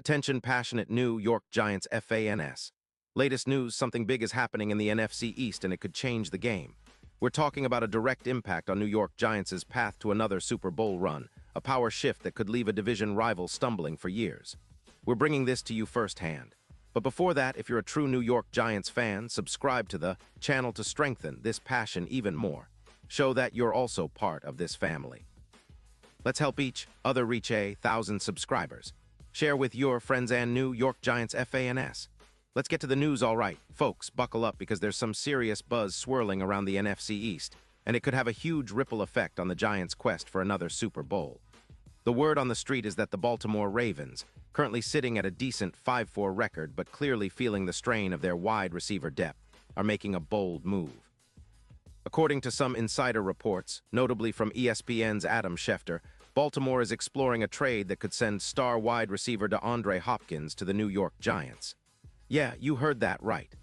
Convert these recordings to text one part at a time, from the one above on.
Attention passionate New York Giants fans. Latest news, something big is happening in the NFC East and it could change the game. We're talking about a direct impact on New York Giants' path to another Super Bowl run, a power shift that could leave a division rival stumbling for years. We're bringing this to you firsthand. But before that, if you're a true New York Giants fan, subscribe to the channel to strengthen this passion even more. Show that you're also part of this family. Let's help each other reach 1,000 subscribers. Share with your friends and New York Giants fans. Let's get to the news, all right. Folks, buckle up because there's some serious buzz swirling around the NFC East, and it could have a huge ripple effect on the Giants' quest for another Super Bowl. The word on the street is that the Baltimore Ravens, currently sitting at a decent 5-4 record but clearly feeling the strain of their wide receiver depth, are making a bold move. According to some insider reports, notably from ESPN's Adam Schefter, Baltimore is exploring a trade that could send star wide receiver DeAndre Hopkins to the New York Giants. Yeah, you heard that right.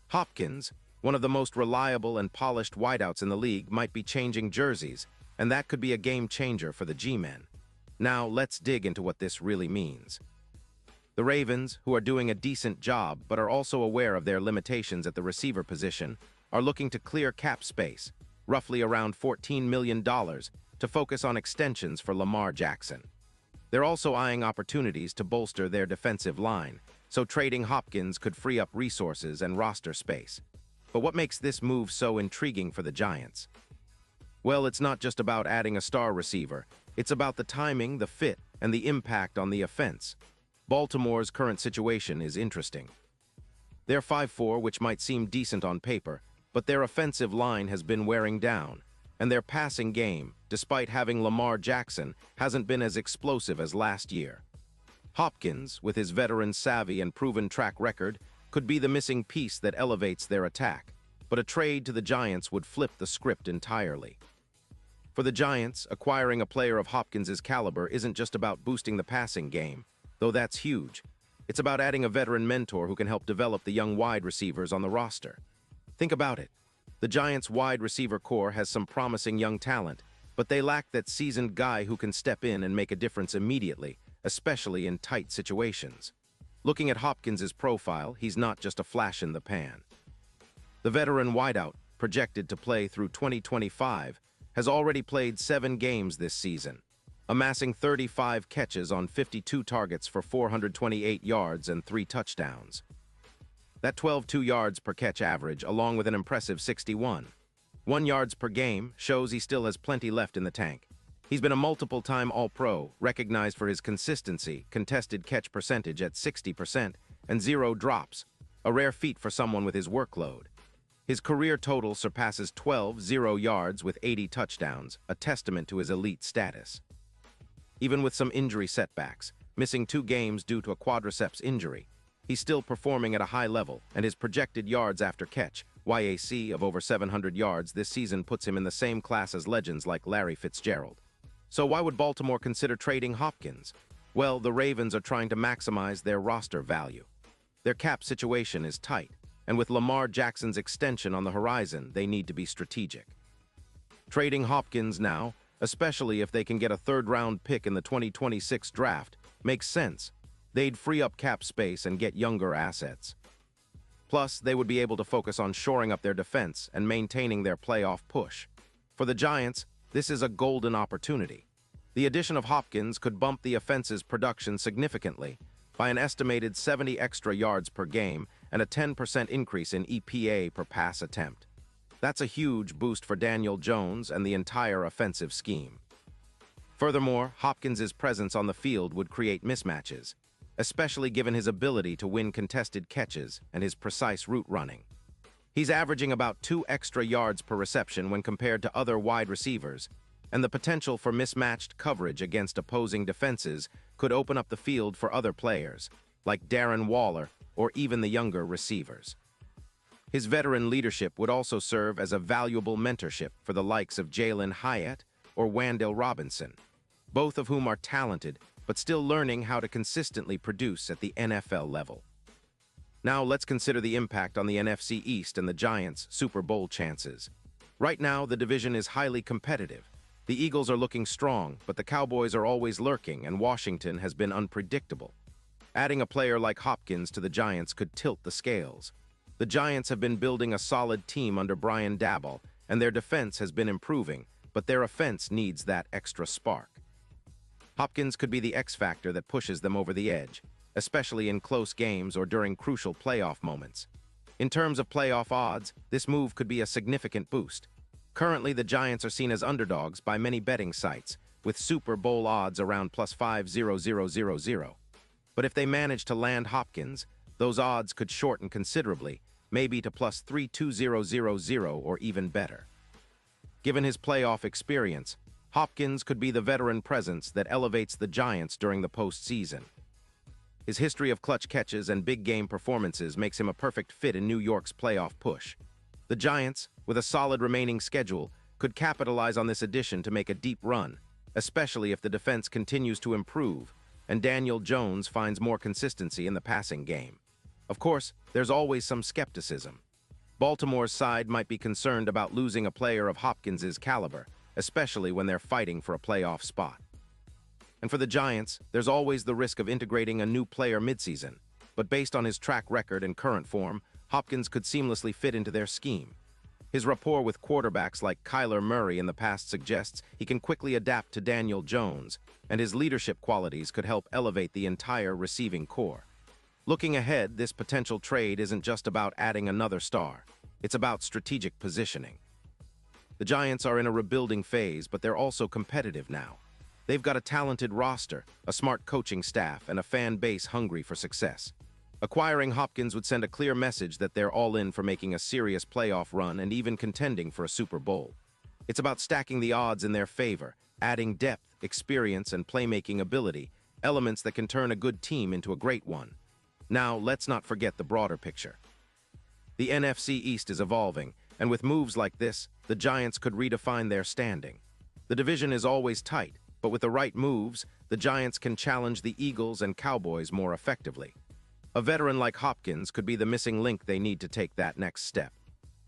Hopkins, one of the most reliable and polished wideouts in the league, might be changing jerseys, and that could be a game changer for the G-men. Now, let's dig into what this really means. The Ravens, who are doing a decent job but are also aware of their limitations at the receiver position, are looking to clear cap space, roughly around $14 million, to focus on extensions for Lamar Jackson. They're also eyeing opportunities to bolster their defensive line, so trading Hopkins could free up resources and roster space. But what makes this move so intriguing for the Giants? Well, it's not just about adding a star receiver. It's about the timing, the fit, and the impact on the offense. Baltimore's current situation is interesting. They're 5-4, which might seem decent on paper, but their offensive line has been wearing down, and their passing game, despite having Lamar Jackson, hasn't been as explosive as last year. Hopkins, with his veteran savvy and proven track record, could be the missing piece that elevates their attack, but a trade to the Giants would flip the script entirely. For the Giants, acquiring a player of Hopkins' caliber isn't just about boosting the passing game, though that's huge. It's about adding a veteran mentor who can help develop the young wide receivers on the roster. Think about it. The Giants' wide receiver core has some promising young talent, but they lack that seasoned guy who can step in and make a difference immediately, especially in tight situations. Looking at Hopkins' profile, he's not just a flash in the pan. The veteran wideout, projected to play through 2025, has already played 7 games this season, amassing 35 catches on 52 targets for 428 yards and 3 touchdowns. That 12.2 yards per catch average, along with an impressive 61.1 yards per game, shows he still has plenty left in the tank. He's been a multiple-time All-Pro, recognized for his consistency, contested catch percentage at 60%, and 0 drops, a rare feat for someone with his workload. His career total surpasses 12.0 yards with 80 touchdowns, a testament to his elite status. Even with some injury setbacks, missing 2 games due to a quadriceps injury, he's still performing at a high level, and his projected yards after catch, YAC, of over 700 yards this season puts him in the same class as legends like Larry Fitzgerald. So why would Baltimore consider trading Hopkins? Well, the Ravens are trying to maximize their roster value. Their cap situation is tight, and with Lamar Jackson's extension on the horizon, they need to be strategic. Trading Hopkins now, especially if they can get a third-round pick in the 2026 draft, makes sense. They'd free up cap space and get younger assets. Plus, they would be able to focus on shoring up their defense and maintaining their playoff push. For the Giants, this is a golden opportunity. The addition of Hopkins could bump the offense's production significantly by an estimated 70 extra yards per game and a 10% increase in EPA per pass attempt. That's a huge boost for Daniel Jones and the entire offensive scheme. Furthermore, Hopkins' presence on the field would create mismatches, especially given his ability to win contested catches and his precise route running. He's averaging about 2 extra yards per reception when compared to other wide receivers, and the potential for mismatched coverage against opposing defenses could open up the field for other players, like Darren Waller or even the younger receivers. His veteran leadership would also serve as a valuable mentorship for the likes of Jalen Hyatt or Wan'Dale Robinson, both of whom are talented but still learning how to consistently produce at the NFL level. Now let's consider the impact on the NFC East and the Giants' Super Bowl chances. Right now, the division is highly competitive. The Eagles are looking strong, but the Cowboys are always lurking, and Washington has been unpredictable. Adding a player like Hopkins to the Giants could tilt the scales. The Giants have been building a solid team under Brian Daboll, and their defense has been improving, but their offense needs that extra spark. Hopkins could be the X factor that pushes them over the edge, especially in close games or during crucial playoff moments. In terms of playoff odds, this move could be a significant boost. Currently, the Giants are seen as underdogs by many betting sites, with Super Bowl odds around plus 5,000. But if they manage to land Hopkins, those odds could shorten considerably, maybe to plus 3,200 or even better. Given his playoff experience, Hopkins could be the veteran presence that elevates the Giants during the postseason. His history of clutch catches and big-game performances makes him a perfect fit in New York's playoff push. The Giants, with a solid remaining schedule, could capitalize on this addition to make a deep run, especially if the defense continues to improve and Daniel Jones finds more consistency in the passing game. Of course, there's always some skepticism. Baltimore's side might be concerned about losing a player of Hopkins' caliber, especially when they're fighting for a playoff spot. And for the Giants, there's always the risk of integrating a new player midseason, but based on his track record and current form, Hopkins could seamlessly fit into their scheme. His rapport with quarterbacks like Kyler Murray in the past suggests he can quickly adapt to Daniel Jones, and his leadership qualities could help elevate the entire receiving corps. Looking ahead, this potential trade isn't just about adding another star. It's about strategic positioning. The Giants are in a rebuilding phase, but they're also competitive now. They've got a talented roster, a smart coaching staff, and a fan base hungry for success. Acquiring Hopkins would send a clear message that they're all in for making a serious playoff run and even contending for a Super Bowl. It's about stacking the odds in their favor, adding depth, experience, and playmaking ability, elements that can turn a good team into a great one. Now, let's not forget the broader picture. The NFC East is evolving, and with moves like this, the Giants could redefine their standing. The division is always tight, but with the right moves, the Giants can challenge the Eagles and Cowboys more effectively. A veteran like Hopkins could be the missing link they need to take that next step.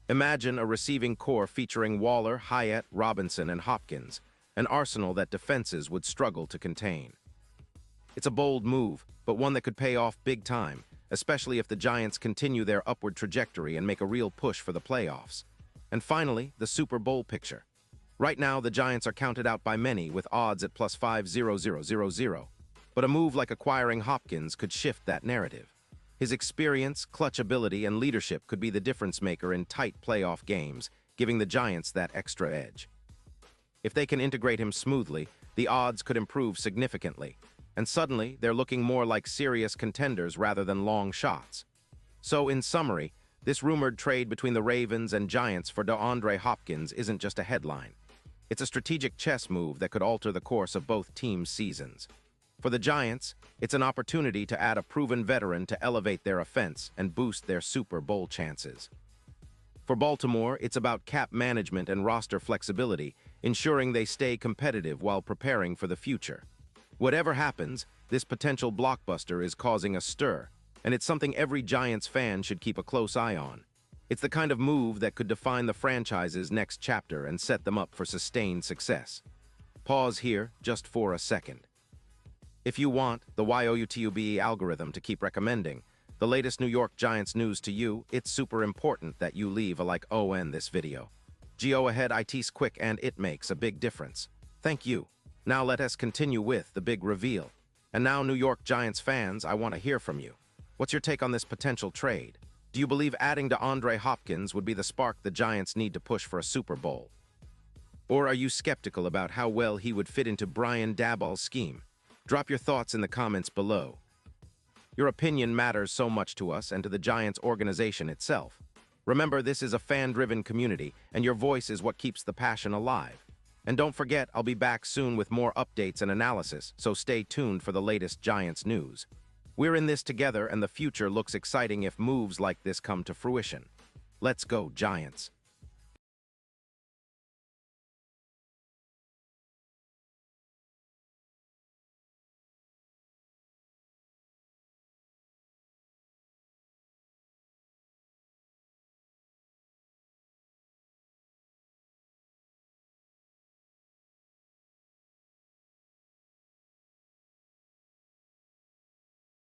Imagine a receiving corps featuring Waller, Hyatt, Robinson, and Hopkins, an arsenal that defenses would struggle to contain. It's a bold move, but one that could pay off big time, especially if the Giants continue their upward trajectory and make a real push for the playoffs. And finally, the Super Bowl picture. Right now, the Giants are counted out by many with odds at plus 5,000. But a move like acquiring Hopkins could shift that narrative. His experience, clutch ability, and leadership could be the difference maker in tight playoff games, giving the Giants that extra edge. If they can integrate him smoothly, the odds could improve significantly, and suddenly they're looking more like serious contenders rather than long shots. So, in summary, this rumored trade between the Ravens and Giants for DeAndre Hopkins isn't just a headline. It's a strategic chess move that could alter the course of both teams' seasons. For the Giants, it's an opportunity to add a proven veteran to elevate their offense and boost their Super Bowl chances. For Baltimore, it's about cap management and roster flexibility, ensuring they stay competitive while preparing for the future. Whatever happens, this potential blockbuster is causing a stir, and it's something every Giants fan should keep a close eye on. It's the kind of move that could define the franchise's next chapter and set them up for sustained success. Pause here just for a second. If you want the YouTube algorithm to keep recommending the latest New York Giants news to you, it's super important that you leave a like on this video. Go ahead, it's quick and it makes a big difference. Thank you. Now let us continue with the big reveal. And now, New York Giants fans, I want to hear from you. What's your take on this potential trade? Do you believe adding DeAndre Hopkins would be the spark the Giants need to push for a Super Bowl? Or are you skeptical about how well he would fit into Brian Daboll's scheme? Drop your thoughts in the comments below. Your opinion matters so much to us and to the Giants organization itself. Remember, this is a fan-driven community, and your voice is what keeps the passion alive. And don't forget, I'll be back soon with more updates and analysis, so stay tuned for the latest Giants news. We're in this together, and the future looks exciting if moves like this come to fruition. Let's go, Giants!